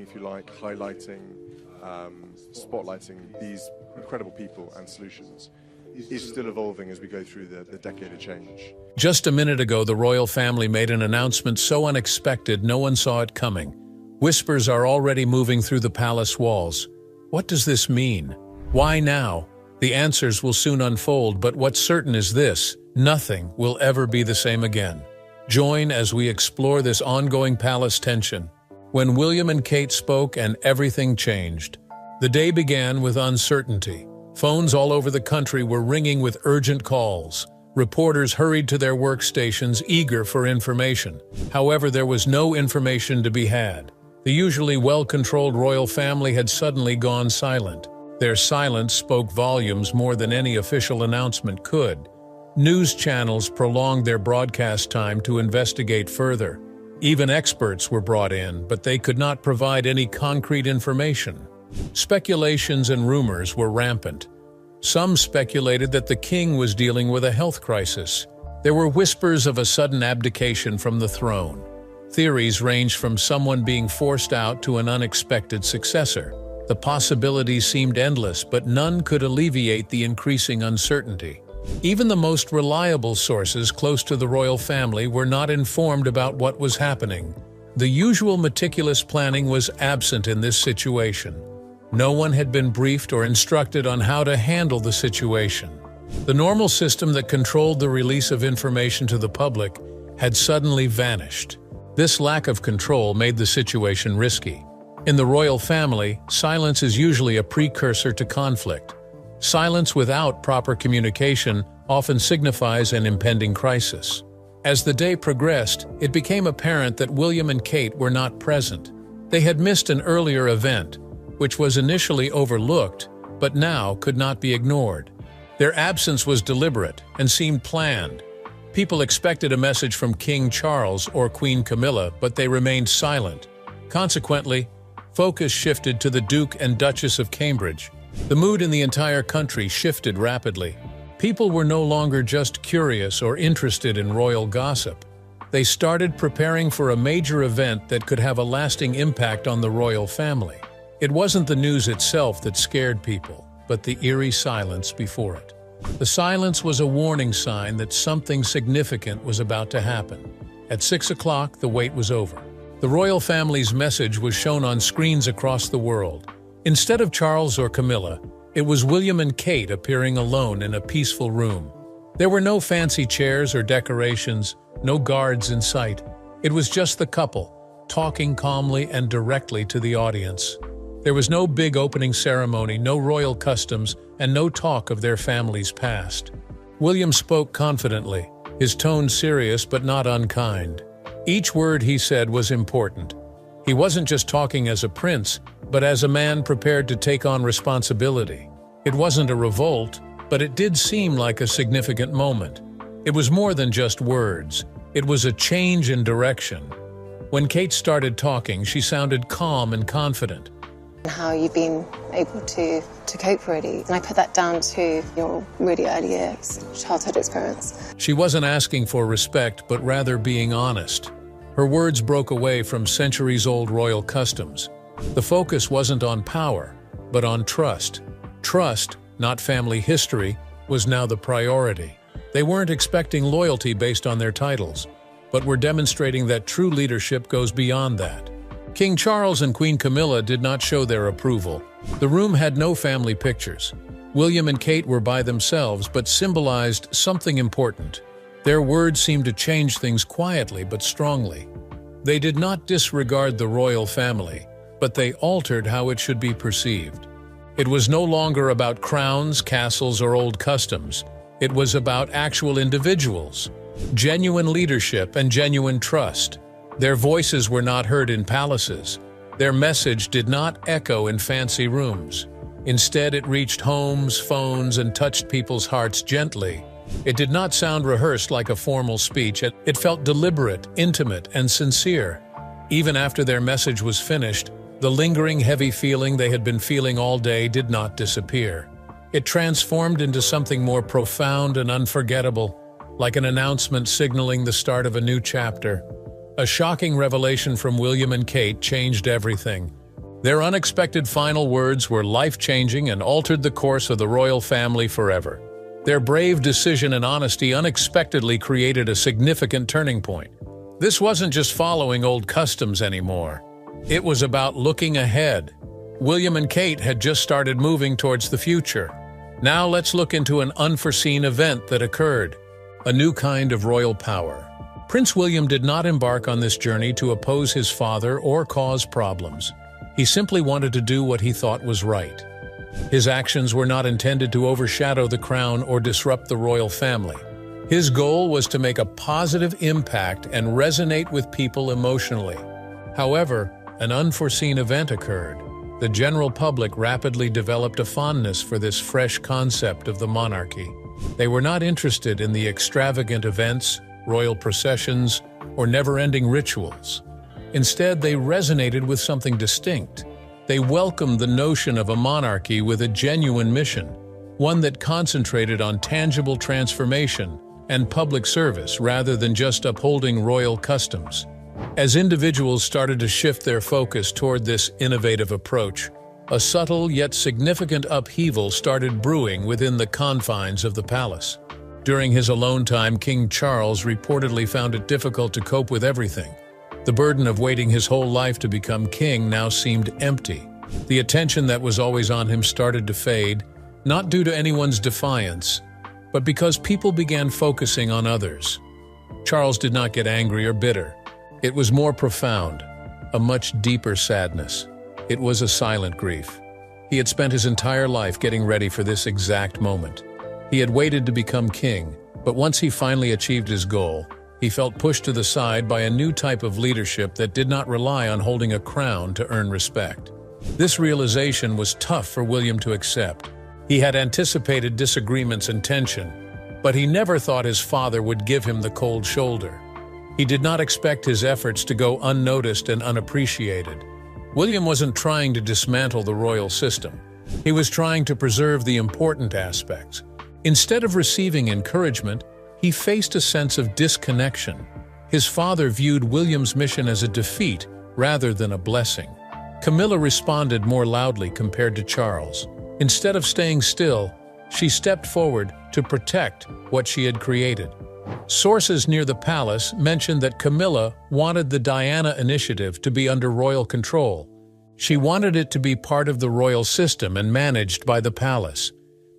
if you like, highlighting, spotlighting these incredible people and solutions is still evolving as we go through the decade of change. Just a minute ago, the royal family made an announcement so unexpected no one saw it coming. Whispers are already moving through the palace walls. What does this mean? Why now? The answers will soon unfold, but what's certain is this: nothing will ever be the same again. Join as we explore this ongoing palace tension. When William and Kate spoke and everything changed. The day began with uncertainty. Phones all over the country were ringing with urgent calls. Reporters hurried to their workstations, eager for information. However, there was no information to be had. The usually well-controlled royal family had suddenly gone silent. Their silence spoke volumes more than any official announcement could. News channels prolonged their broadcast time to investigate further. Even experts were brought in, but they could not provide any concrete information. Speculations and rumors were rampant. Some speculated that the king was dealing with a health crisis. There were whispers of a sudden abdication from the throne. Theories ranged from someone being forced out to an unexpected successor. The possibilities seemed endless, but none could alleviate the increasing uncertainty. Even the most reliable sources close to the royal family were not informed about what was happening. The usual meticulous planning was absent in this situation. No one had been briefed or instructed on how to handle the situation. The normal system that controlled the release of information to the public had suddenly vanished. This lack of control made the situation risky. In the royal family, silence is usually a precursor to conflict. Silence without proper communication often signifies an impending crisis. As the day progressed, it became apparent that William and Kate were not present. They had missed an earlier event, which was initially overlooked, but now could not be ignored. Their absence was deliberate and seemed planned. People expected a message from King Charles or Queen Camilla, but they remained silent. Consequently, focus shifted to the Duke and Duchess of Cambridge. The mood in the entire country shifted rapidly. People were no longer just curious or interested in royal gossip. They started preparing for a major event that could have a lasting impact on the royal family. It wasn't the news itself that scared people, but the eerie silence before it. The silence was a warning sign that something significant was about to happen. At 6 o'clock, the wait was over. The royal family's message was shown on screens across the world. Instead of Charles or Camilla, it was William and Kate appearing alone in a peaceful room. There were no fancy chairs or decorations, no guards in sight. It was just the couple, talking calmly and directly to the audience. There was no big opening ceremony, no royal customs, and no talk of their family's past. William spoke confidently, his tone serious but not unkind. Each word he said was important. He wasn't just talking as a prince, but as a man prepared to take on responsibility. It wasn't a revolt, but it did seem like a significant moment. It was more than just words. It was a change in direction. When Kate started talking, she sounded calm and confident. How you've been able to cope, really. And I put that down to your really early years, childhood experience. She wasn't asking for respect, but rather being honest. Her words broke away from centuries-old royal customs. The focus wasn't on power, but on trust. Trust, not family history, was now the priority. They weren't expecting loyalty based on their titles, but were demonstrating that true leadership goes beyond that. King Charles and Queen Camilla did not show their approval. The room had no family pictures. William and Kate were by themselves, but symbolized something important. Their words seemed to change things quietly but strongly. They did not disregard the royal family, but they altered how it should be perceived. It was no longer about crowns, castles, or old customs. It was about actual individuals, genuine leadership, and genuine trust. Their voices were not heard in palaces. Their message did not echo in fancy rooms. Instead, it reached homes, phones, and touched people's hearts gently. It did not sound rehearsed like a formal speech. It felt deliberate, intimate, and sincere. Even after their message was finished, the lingering heavy feeling they had been feeling all day did not disappear. It transformed into something more profound and unforgettable, like an announcement signaling the start of a new chapter. A shocking revelation from William and Kate changed everything. Their unexpected final words were life-changing and altered the course of the royal family forever. Their brave decision and honesty unexpectedly created a significant turning point. This wasn't just following old customs anymore. It was about looking ahead. William and Kate had just started moving towards the future. Now let's look into an unforeseen event that occurred. A new kind of royal power. Prince William did not embark on this journey to oppose his father or cause problems. He simply wanted to do what he thought was right. His actions were not intended to overshadow the crown or disrupt the royal family. His goal was to make a positive impact and resonate with people emotionally. However, an unforeseen event occurred. The general public rapidly developed a fondness for this fresh concept of the monarchy. They were not interested in the extravagant events, royal processions, or never-ending rituals. Instead, they resonated with something distinct. They welcomed the notion of a monarchy with a genuine mission, one that concentrated on tangible transformation and public service rather than just upholding royal customs. As individuals started to shift their focus toward this innovative approach, a subtle yet significant upheaval started brewing within the confines of the palace. During his alone time, King Charles reportedly found it difficult to cope with everything. The burden of waiting his whole life to become king now seemed empty. The attention that was always on him started to fade, not due to anyone's defiance, but because people began focusing on others. Charles did not get angry or bitter. It was more profound, a much deeper sadness. It was a silent grief. He had spent his entire life getting ready for this exact moment. He had waited to become king, but once he finally achieved his goal, he felt pushed to the side by a new type of leadership that did not rely on holding a crown to earn respect. This realization was tough for William to accept. He had anticipated disagreements and tension, but he never thought his father would give him the cold shoulder. He did not expect his efforts to go unnoticed and unappreciated. William wasn't trying to dismantle the royal system. He was trying to preserve the important aspects. Instead of receiving encouragement, he faced a sense of disconnection. His father viewed William's mission as a defeat rather than a blessing. Camilla responded more loudly compared to Charles. Instead of staying still, she stepped forward to protect what she had created. Sources near the palace mentioned that Camilla wanted the Diana initiative to be under royal control. She wanted it to be part of the royal system and managed by the palace.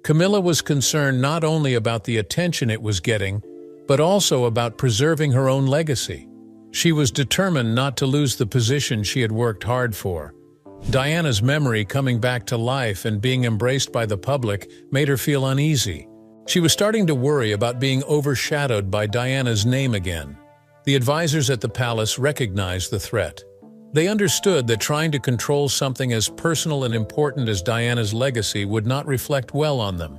Camilla was concerned not only about the attention it was getting, but also about preserving her own legacy. She was determined not to lose the position she had worked hard for. Diana's memory coming back to life and being embraced by the public made her feel uneasy. She was starting to worry about being overshadowed by Diana's name again. The advisors at the palace recognized the threat. They understood that trying to control something as personal and important as Diana's legacy would not reflect well on them.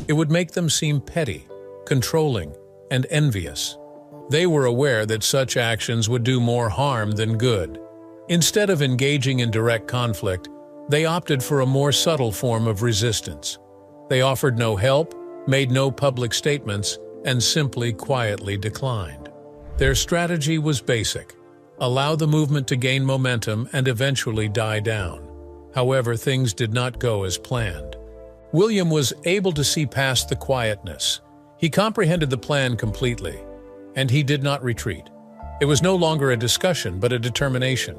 It would make them seem petty, controlling, and envious. They were aware that such actions would do more harm than good. Instead of engaging in direct conflict, they opted for a more subtle form of resistance. They offered no help, made no public statements, and simply quietly declined. Their strategy was basic: allow the movement to gain momentum and eventually die down. However, things did not go as planned. William was able to see past the quietness. He comprehended the plan completely, and he did not retreat. It was no longer a discussion, but a determination.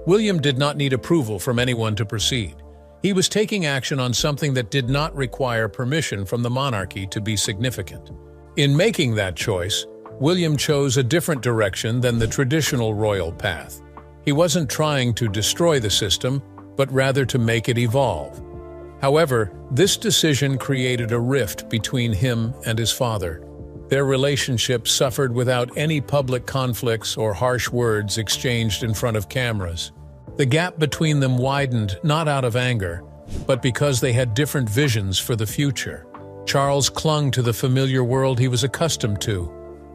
William did not need approval from anyone to proceed. He was taking action on something that did not require permission from the monarchy to be significant. In making that choice, William chose a different direction than the traditional royal path. He wasn't trying to destroy the system, but rather to make it evolve. However, this decision created a rift between him and his father. Their relationship suffered without any public conflicts or harsh words exchanged in front of cameras. The gap between them widened not out of anger, but because they had different visions for the future. Charles clung to the familiar world he was accustomed to,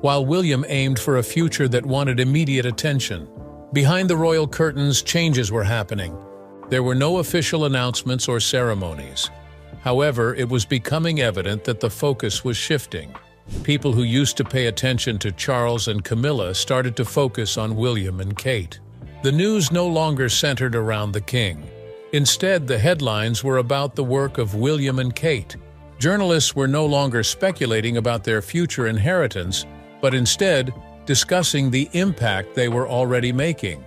while William aimed for a future that wanted immediate attention. Behind the royal curtains, changes were happening. There were no official announcements or ceremonies. However, it was becoming evident that the focus was shifting. People who used to pay attention to Charles and Camilla started to focus on William and Kate. The news no longer centered around the king. Instead, the headlines were about the work of William and Kate. Journalists were no longer speculating about their future inheritance, but instead discussing the impact they were already making.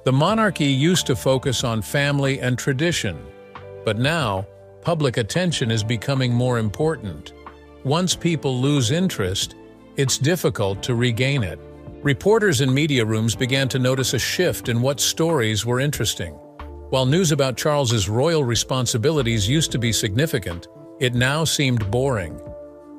The monarchy used to focus on family and tradition, but now public attention is becoming more important. Once people lose interest, it's difficult to regain it. Reporters in media rooms began to notice a shift in what stories were interesting. While news about Charles's royal responsibilities used to be significant, it now seemed boring.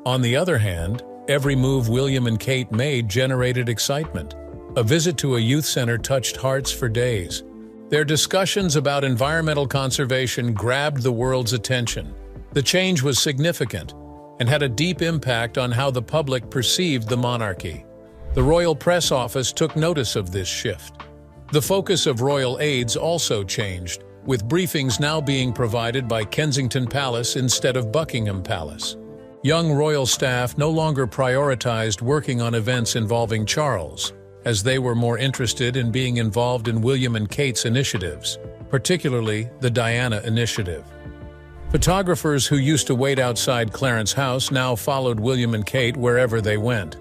On the other hand, every move William and Kate made generated excitement. A visit to a youth center touched hearts for days. Their discussions about environmental conservation grabbed the world's attention. The change was significant and had a deep impact on how the public perceived the monarchy. The Royal Press Office took notice of this shift. The focus of royal aides also changed, with briefings now being provided by Kensington Palace instead of Buckingham Palace. Young royal staff no longer prioritized working on events involving Charles, as they were more interested in being involved in William and Kate's initiatives, particularly the Diana Initiative. Photographers who used to wait outside Clarence House now followed William and Kate wherever they went.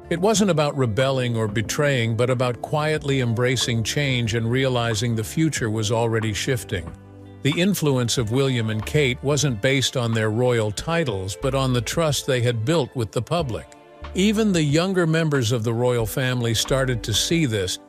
It wasn't about rebelling or betraying, but about quietly embracing change and realizing the future was already shifting. The influence of William and Kate wasn't based on their royal titles, but on the trust they had built with the public. Even the younger members of the royal family started to see this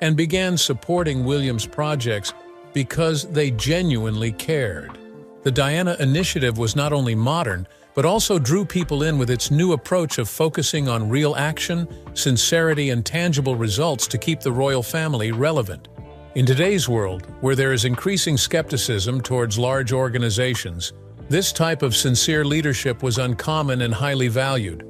and began supporting William's projects because they genuinely cared. The Diana Initiative was not only modern, but also drew people in with its new approach of focusing on real action, sincerity, and tangible results to keep the royal family relevant. In today's world, where there is increasing skepticism towards large organizations, this type of sincere leadership was uncommon and highly valued.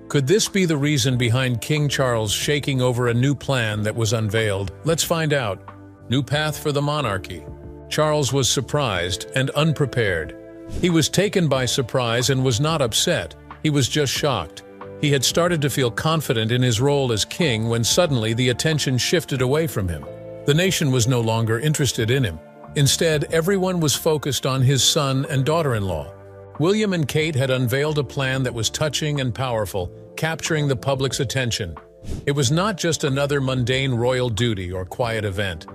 Could this be the reason behind King Charles shaking over a new plan that was unveiled? Let's find out. New path for the monarchy. Charles was surprised and unprepared. He was taken by surprise and was not upset. He was just shocked. He had started to feel confident in his role as king when suddenly the attention shifted away from him. The nation was no longer interested in him. Instead, everyone was focused on his son and daughter-in-law. William and Kate had unveiled a plan that was touching and powerful, capturing the public's attention. It was not just another mundane royal duty or quiet event.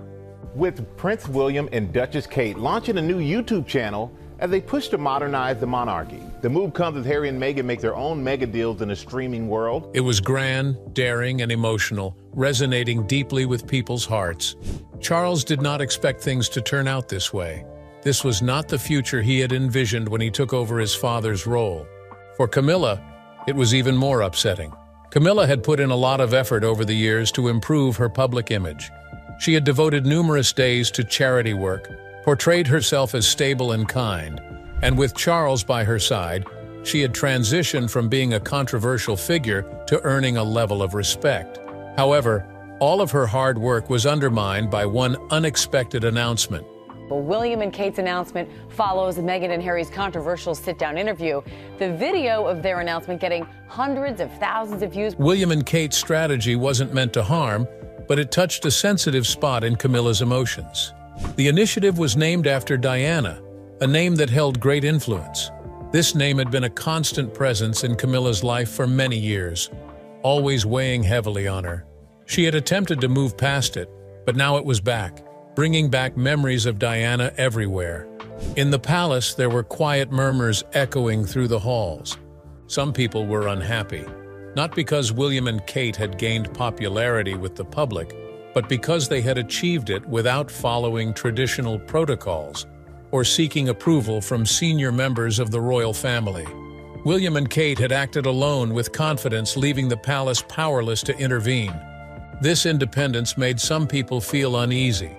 With Prince William and Duchess Kate launching a new YouTube channel as they push to modernize the monarchy. The move comes as Harry and Meghan make their own mega deals in a streaming world. It was grand, daring, and emotional, resonating deeply with people's hearts. Charles did not expect things to turn out this way. This was not the future he had envisioned when he took over his father's role. For Camilla, it was even more upsetting. Camilla had put in a lot of effort over the years to improve her public image. She had devoted numerous days to charity work, portrayed herself as stable and kind, and with Charles by her side, she had transitioned from being a controversial figure to earning a level of respect. However, all of her hard work was undermined by one unexpected announcement. Well, William and Kate's announcement follows Meghan and Harry's controversial sit-down interview. The video of their announcement getting hundreds of thousands of views. William and Kate's strategy wasn't meant to harm, but it touched a sensitive spot in Camilla's emotions. The initiative was named after Diana, a name that held great influence. This name had been a constant presence in Camilla's life for many years, always weighing heavily on her. She had attempted to move past it, but now it was back, bringing back memories of Diana everywhere. In the palace, there were quiet murmurs echoing through the halls. Some people were unhappy, not because William and Kate had gained popularity with the public, but because they had achieved it without following traditional protocols or seeking approval from senior members of the royal family. William and Kate had acted alone with confidence, leaving the palace powerless to intervene. This independence made some people feel uneasy,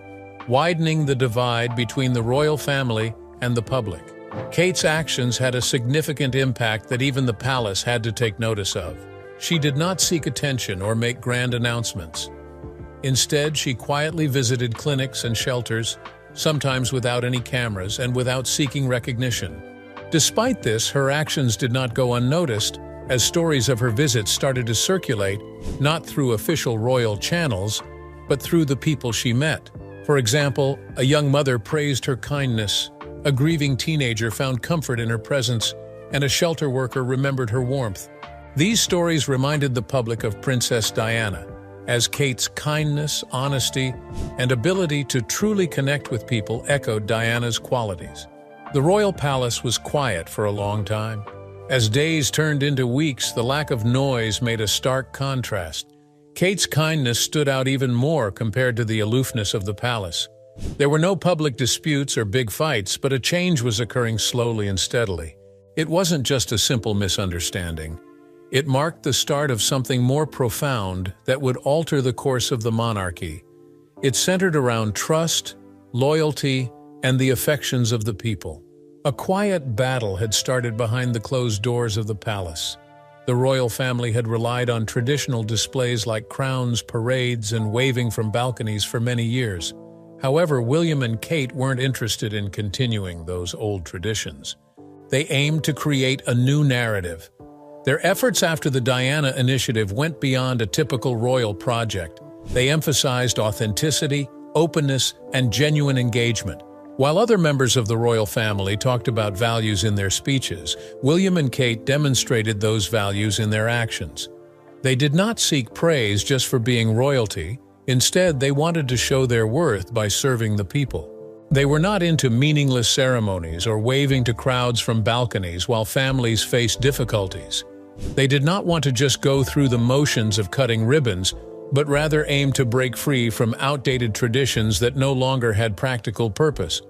widening the divide between the royal family and the public. Kate's actions had a significant impact that even the palace had to take notice of. She did not seek attention or make grand announcements. Instead, she quietly visited clinics and shelters, sometimes without any cameras and without seeking recognition. Despite this, her actions did not go unnoticed, as stories of her visits started to circulate, not through official royal channels, but through the people she met. For example, a young mother praised her kindness, a grieving teenager found comfort in her presence, and a shelter worker remembered her warmth. These stories reminded the public of Princess Diana, as Kate's kindness, honesty, and ability to truly connect with people echoed Diana's qualities. The royal palace was quiet for a long time. As days turned into weeks, the lack of noise made a stark contrast. Kate's kindness stood out even more compared to the aloofness of the palace. There were no public disputes or big fights, but a change was occurring slowly and steadily. It wasn't just a simple misunderstanding. It marked the start of something more profound that would alter the course of the monarchy. It centered around trust, loyalty, and the affections of the people. A quiet battle had started behind the closed doors of the palace. The royal family had relied on traditional displays like crowns, parades, and waving from balconies for many years. However, William and Kate weren't interested in continuing those old traditions. They aimed to create a new narrative. Their efforts after the Diana Initiative went beyond a typical royal project. They emphasized authenticity, openness, and genuine engagement. While other members of the royal family talked about values in their speeches, William and Kate demonstrated those values in their actions. They did not seek praise just for being royalty. Instead, they wanted to show their worth by serving the people. They were not into meaningless ceremonies or waving to crowds from balconies while families faced difficulties. They did not want to just go through the motions of cutting ribbons, but rather aimed to break free from outdated traditions that no longer had practical purpose.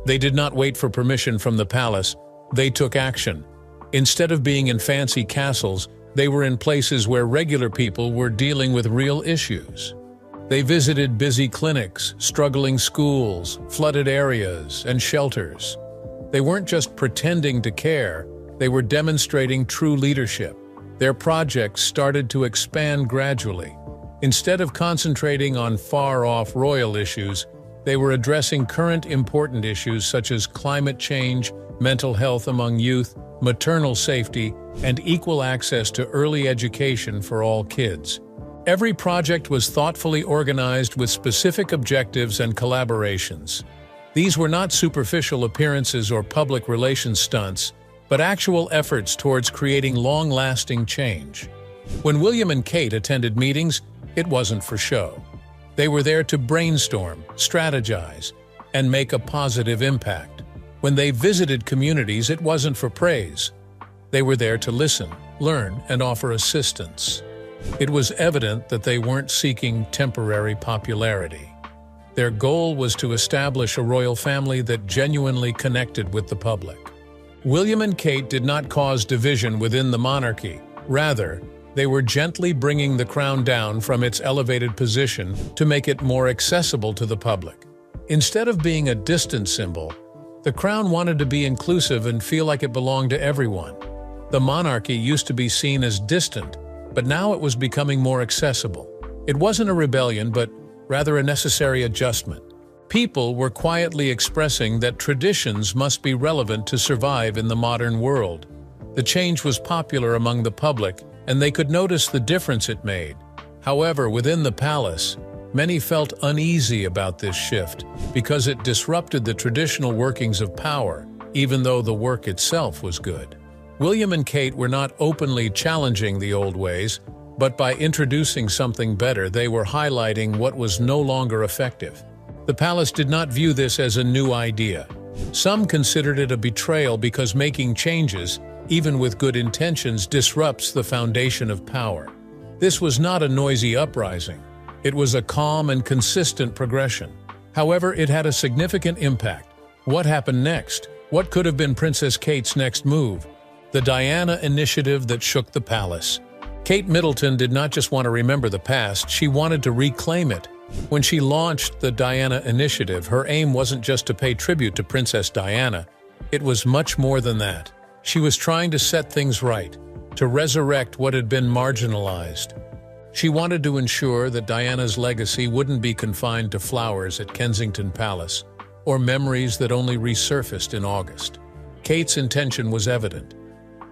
They did not wait for permission from the palace. They took action. Instead of being in fancy castles, they were in places where regular people were dealing with real issues. They visited busy clinics, struggling schools, flooded areas, and shelters. They weren't just pretending to care, they were demonstrating true leadership. Their projects started to expand gradually. Instead of concentrating on far-off royal issues, they were addressing current important issues such as climate change, mental health among youth, maternal safety, and equal access to early education for all kids. Every project was thoughtfully organized with specific objectives and collaborations. These were not superficial appearances or public relations stunts, but actual efforts towards creating long-lasting change. When William and Kate attended meetings, it wasn't for show. They were there to brainstorm, strategize, and make a positive impact. When they visited communities, it wasn't for praise. They were there to listen, learn, and offer assistance. It was evident that they weren't seeking temporary popularity. Their goal was to establish a royal family that genuinely connected with the public. William and Kate did not cause division within the monarchy. Rather, they were gently bringing the crown down from its elevated position to make it more accessible to the public. Instead of being a distant symbol, the crown wanted to be inclusive and feel like it belonged to everyone. The monarchy used to be seen as distant, but now it was becoming more accessible. It wasn't a rebellion, but rather a necessary adjustment. People were quietly expressing that traditions must be relevant to survive in the modern world. The change was popular among the public, and they could notice the difference it made. However, within the palace, many felt uneasy about this shift because it disrupted the traditional workings of power, even though the work itself was good. William and Kate were not openly challenging the old ways, but by introducing something better, they were highlighting what was no longer effective. The palace did not view this as a new idea. Some considered it a betrayal because making changes, even with good intentions, disrupts the foundation of power. This was not a noisy uprising. It was a calm and consistent progression. However, it had a significant impact. What happened next? What could have been Princess Kate's next move? The Diana Initiative that shook the palace. Kate Middleton did not just want to remember the past, she wanted to reclaim it. When she launched the Diana Initiative, her aim wasn't just to pay tribute to Princess Diana. It was much more than that. She was trying to set things right, to resurrect what had been marginalized. She wanted to ensure that Diana's legacy wouldn't be confined to flowers at Kensington Palace, or memories that only resurfaced in August. Kate's intention was evident.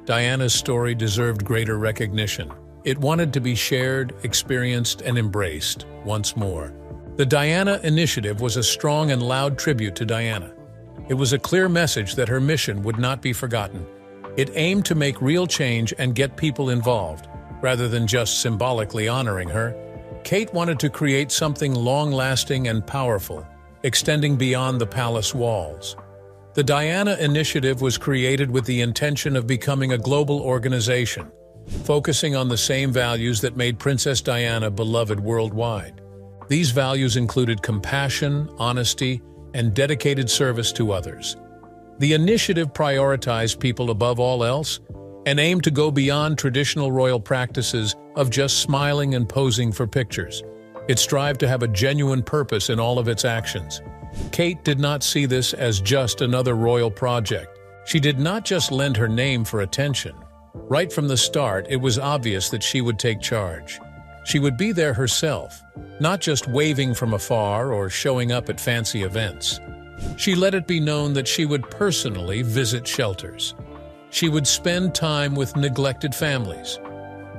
Diana's story deserved greater recognition. It wanted to be shared, experienced, and embraced once more. The Diana Initiative was a strong and loud tribute to Diana. It was a clear message that her mission would not be forgotten. It aimed to make real change and get people involved, rather than just symbolically honoring her. Kate wanted to create something long-lasting and powerful, extending beyond the palace walls. The Diana Initiative was created with the intention of becoming a global organization, focusing on the same values that made Princess Diana beloved worldwide. These values included compassion, honesty, and dedicated service to others. The initiative prioritized people above all else and aimed to go beyond traditional royal practices of just smiling and posing for pictures. It strived to have a genuine purpose in all of its actions. Kate did not see this as just another royal project. She did not just lend her name for attention. Right from the start, it was obvious that she would take charge. She would be there herself, not just waving from afar or showing up at fancy events. She let it be known that she would personally visit shelters. She would spend time with neglected families.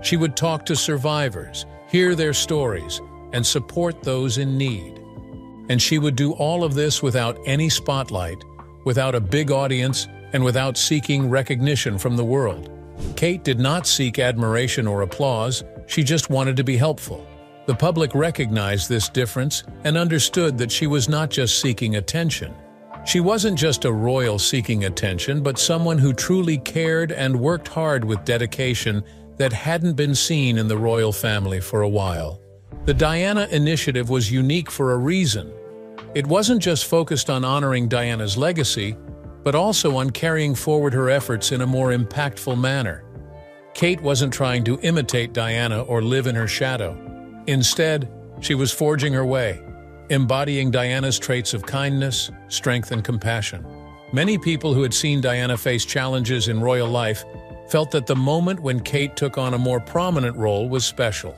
She would talk to survivors, hear their stories, and support those in need. And she would do all of this without any spotlight, without a big audience, and without seeking recognition from the world. Kate did not seek admiration or applause, she just wanted to be helpful. The public recognized this difference and understood that she was not just seeking attention. She wasn't just a royal seeking attention, but someone who truly cared and worked hard with dedication that hadn't been seen in the royal family for a while. The Diana Initiative was unique for a reason. It wasn't just focused on honoring Diana's legacy, but also on carrying forward her efforts in a more impactful manner. Kate wasn't trying to imitate Diana or live in her shadow. Instead, she was forging her way, embodying Diana's traits of kindness, strength, and compassion. Many people who had seen Diana face challenges in royal life felt that the moment when Kate took on a more prominent role was special.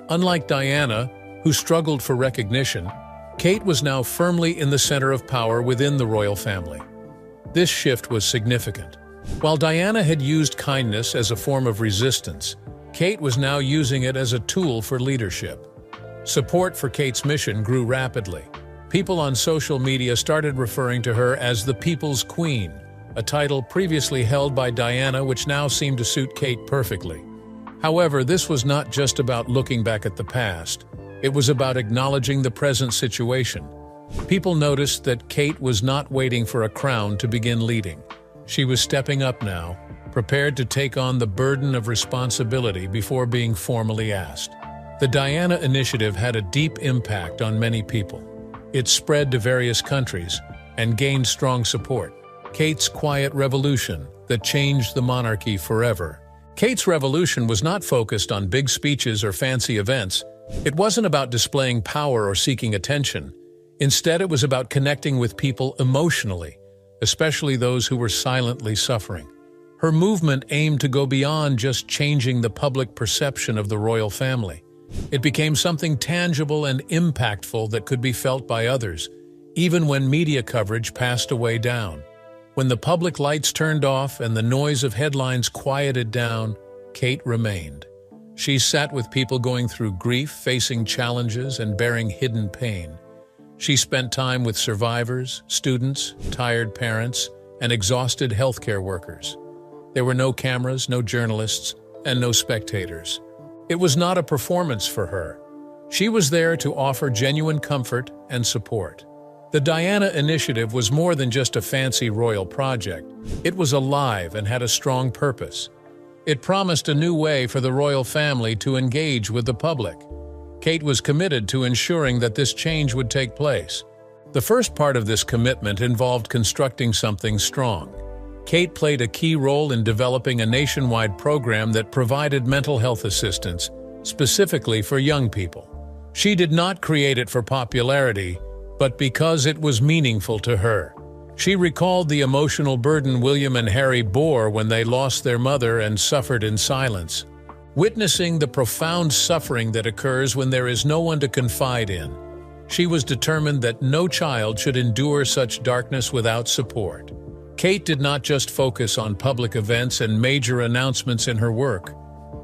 Unlike Diana, who struggled for recognition, Kate was now firmly in the center of power within the royal family. This shift was significant. While Diana had used kindness as a form of resistance, Kate was now using it as a tool for leadership. Support for Kate's mission grew rapidly. People on social media started referring to her as the People's Queen, a title previously held by Diana which now seemed to suit Kate perfectly. However, this was not just about looking back at the past. It was about acknowledging the present situation. People noticed that Kate was not waiting for a crown to begin leading. She was stepping up now, prepared to take on the burden of responsibility before being formally asked. The Diana Initiative had a deep impact on many people. It spread to various countries and gained strong support. Kate's quiet revolution that changed the monarchy forever. Kate's revolution was not focused on big speeches or fancy events. It wasn't about displaying power or seeking attention. Instead, it was about connecting with people emotionally, especially those who were silently suffering. Her movement aimed to go beyond just changing the public perception of the royal family. It became something tangible and impactful that could be felt by others, even when media coverage passed away down. When the public lights turned off and the noise of headlines quieted down, Kate remained. She sat with people going through grief, facing challenges, and bearing hidden pain. She spent time with survivors, students, tired parents, and exhausted healthcare workers. There were no cameras, no journalists, and no spectators. It was not a performance for her. She was there to offer genuine comfort and support. The Diana Initiative was more than just a fancy royal project. It was alive and had a strong purpose. It promised a new way for the royal family to engage with the public. Kate was committed to ensuring that this change would take place. The first part of this commitment involved constructing something strong. Kate played a key role in developing a nationwide program that provided mental health assistance, specifically for young people. She did not create it for popularity, but because it was meaningful to her. She recalled the emotional burden William and Harry bore when they lost their mother and suffered in silence. Witnessing the profound suffering that occurs when there is no one to confide in, she was determined that no child should endure such darkness without support. Kate did not just focus on public events and major announcements in her work.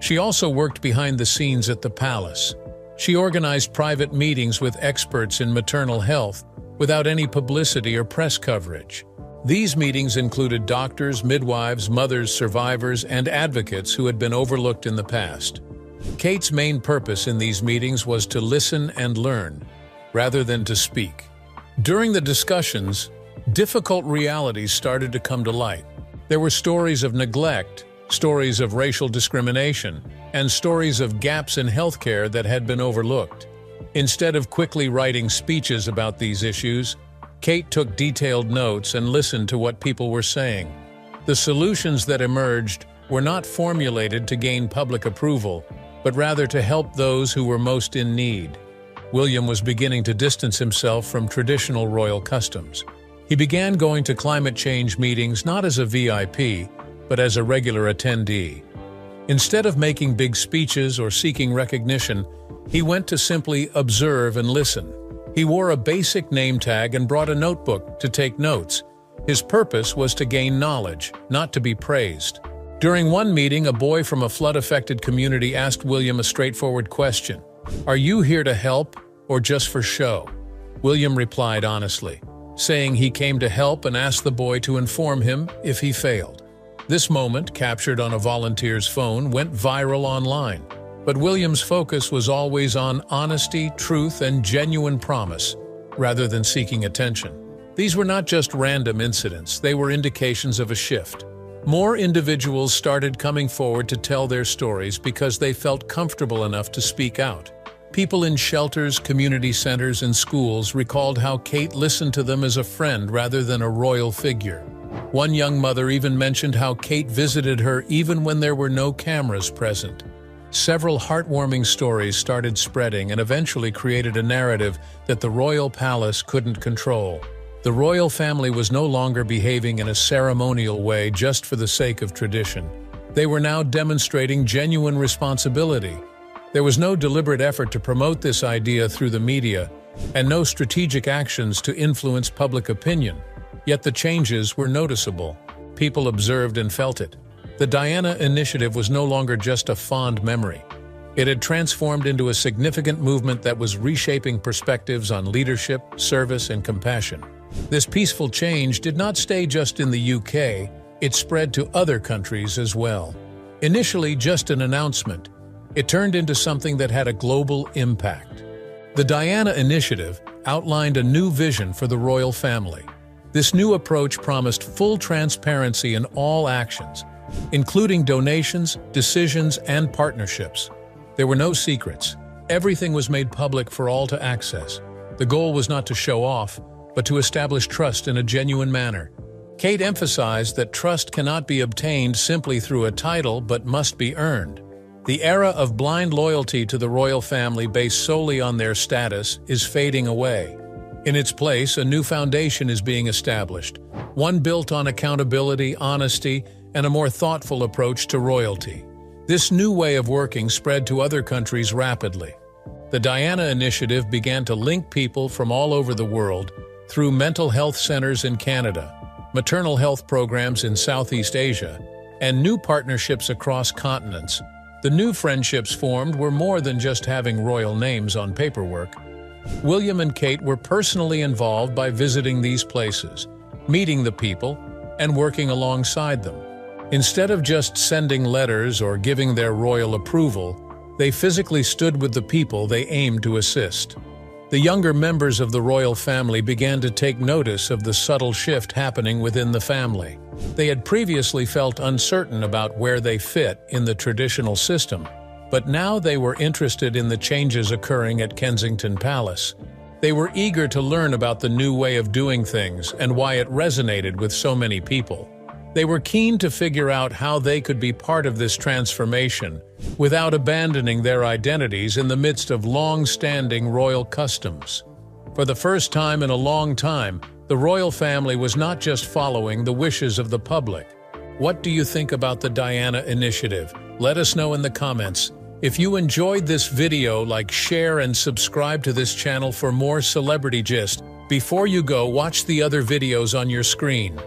She also worked behind the scenes at the palace. She organized private meetings with experts in maternal health without any publicity or press coverage. These meetings included doctors, midwives, mothers, survivors, and advocates who had been overlooked in the past. Kate's main purpose in these meetings was to listen and learn, rather than to speak. During the discussions, difficult realities started to come to light. There were stories of neglect, stories of racial discrimination, and stories of gaps in healthcare that had been overlooked. Instead of quickly writing speeches about these issues, Kate took detailed notes and listened to what people were saying. The solutions that emerged were not formulated to gain public approval, but rather to help those who were most in need. William was beginning to distance himself from traditional royal customs. He began going to climate change meetings not as a VIP, but as a regular attendee. Instead of making big speeches or seeking recognition, he went to simply observe and listen. He wore a basic name tag and brought a notebook to take notes. His purpose was to gain knowledge, not to be praised. During one meeting, a boy from a flood-affected community asked William a straightforward question: "Are you here to help, or just for show?" William replied honestly, saying he came to help and asked the boy to inform him if he failed. This moment, captured on a volunteer's phone, went viral online. But William's focus was always on honesty, truth, and genuine promise, rather than seeking attention. These were not just random incidents, they were indications of a shift. More individuals started coming forward to tell their stories because they felt comfortable enough to speak out. People in shelters, community centers, and schools recalled how Kate listened to them as a friend rather than a royal figure. One young mother even mentioned how Kate visited her even when there were no cameras present. Several heartwarming stories started spreading and eventually created a narrative that the royal palace couldn't control. The royal family was no longer behaving in a ceremonial way just for the sake of tradition. They were now demonstrating genuine responsibility. There was no deliberate effort to promote this idea through the media, and no strategic actions to influence public opinion. Yet the changes were noticeable. People observed and felt it. The Diana Initiative was no longer just a fond memory. It had transformed into a significant movement that was reshaping perspectives on leadership, service, and compassion. This peaceful change did not stay just in the UK, it spread to other countries as well. Initially just an announcement, it turned into something that had a global impact. The Diana Initiative outlined a new vision for the royal family. This new approach promised full transparency in all actions, including donations, decisions, and partnerships. There were no secrets. Everything was made public for all to access. The goal was not to show off, but to establish trust in a genuine manner. Kate emphasized that trust cannot be obtained simply through a title but must be earned. The era of blind loyalty to the royal family based solely on their status is fading away. In its place, a new foundation is being established, one built on accountability, honesty, and a more thoughtful approach to royalty. This new way of working spread to other countries rapidly. The Diana Initiative began to link people from all over the world through mental health centers in Canada, maternal health programs in Southeast Asia, and new partnerships across continents. The new friendships formed were more than just having royal names on paperwork. William and Kate were personally involved by visiting these places, meeting the people, and working alongside them. Instead of just sending letters or giving their royal approval, they physically stood with the people they aimed to assist. The younger members of the royal family began to take notice of the subtle shift happening within the family. They had previously felt uncertain about where they fit in the traditional system, but now they were interested in the changes occurring at Kensington Palace. They were eager to learn about the new way of doing things and why it resonated with so many people. They were keen to figure out how they could be part of this transformation without abandoning their identities in the midst of long-standing royal customs. For the first time in a long time, the royal family was not just following the wishes of the public. What do you think about the Diana Initiative? Let us know in the comments. If you enjoyed this video, like, share, and subscribe to this channel for more celebrity gist. Before you go, watch the other videos on your screen.